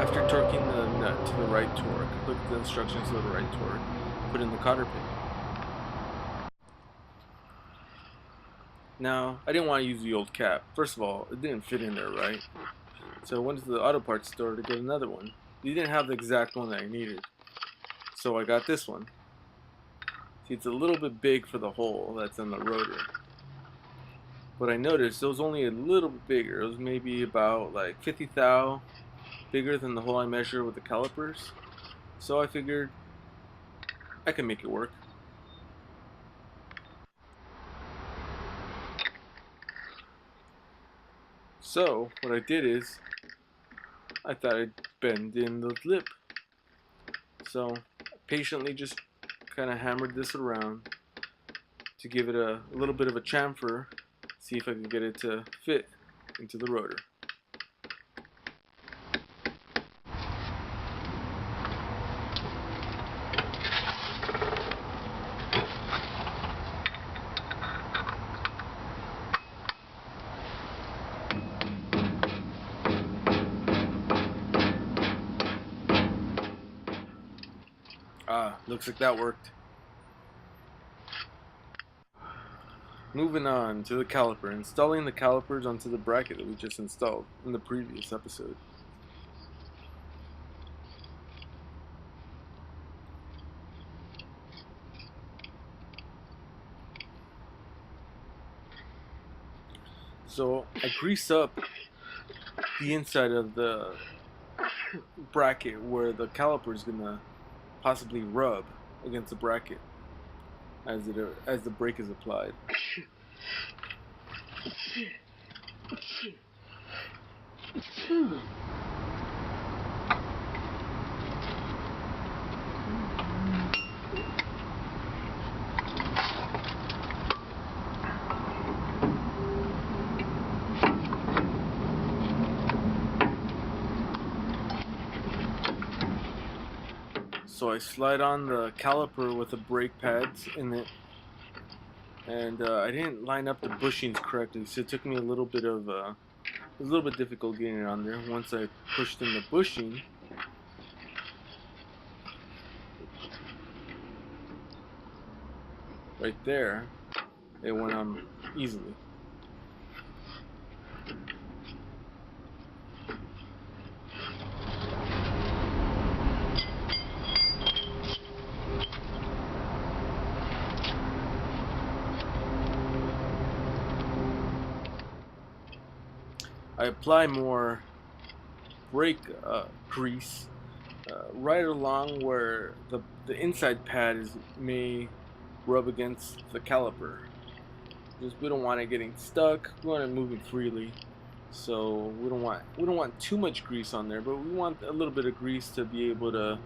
After torquing the nut to the right torque, look at the instructions for the right torque. Put in the cotter pin. Now, I didn't want to use the old cap. First of all, it didn't fit in there right. So I went to the auto parts store to get another one. They didn't have the exact one that I needed. So I got this one. See, it's a little bit big for the hole that's in the rotor. But I noticed it was only a little bit bigger. It was maybe about like 50 thou bigger than the hole I measured with the calipers. So I figured I can make it work. So what I did is I thought I'd bend in the lip. So I patiently just kind of hammered this around to give it a little bit of a chamfer, see if I can get it to fit into the rotor. Looks like that worked. Moving on to the caliper, installing the calipers onto the bracket that we just installed in the previous episode. So I grease up the inside of the bracket where the caliper is gonna possibly rub against the bracket as the brake is applied. So I slide on the caliper with the brake pads in it, and I didn't line up the bushings correctly, so it took me a little bit of it was a little bit difficult getting it on there. Once I pushed in the bushing, right there, it went on easily. I apply more brake grease right along where the inside pad may rub against the caliper. Just we don't want it getting stuck. We want it moving freely, so we don't want too much grease on there, but we want a little bit of grease to be able to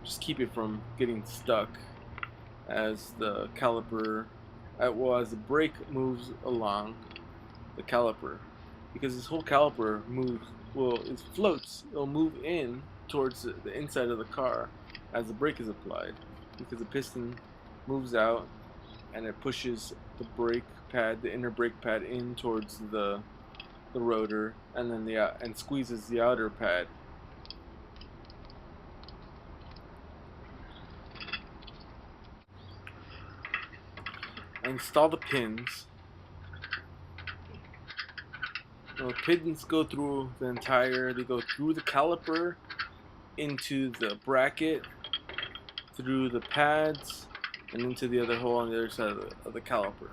just keep it from getting stuck as the caliper, as the brake moves along the caliper. Because this whole caliper moves, it floats, it'll move in towards the inside of the car as the brake is applied, because the piston moves out and it pushes the brake pad, the inner brake pad, in towards the rotor, and then and squeezes the outer pad. I install the pins. The pins go through they go through the caliper, into the bracket, through the pads, and into the other hole on the other side of the caliper.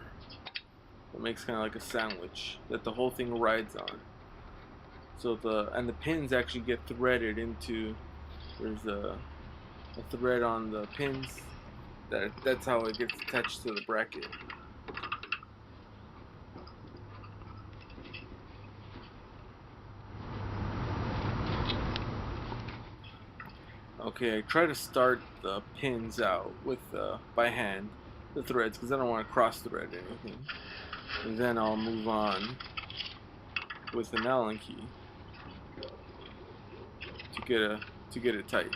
It makes kind of like a sandwich that the whole thing rides on. So the pins actually get threaded into, there's a thread on the pins, that's how it gets attached to the bracket. Okay, I try to start the pins out with by hand, the threads, because I don't want to cross thread anything. And then I'll move on with an Allen key to get it tight.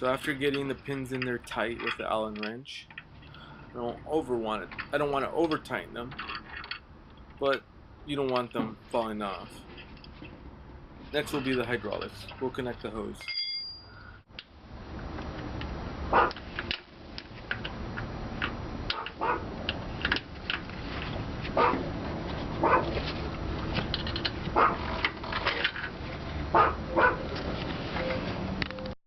So after getting the pins in there tight with the Allen wrench, I don't want to over tighten them, but you don't want them falling off. Next will be the hydraulics. We'll connect the hose.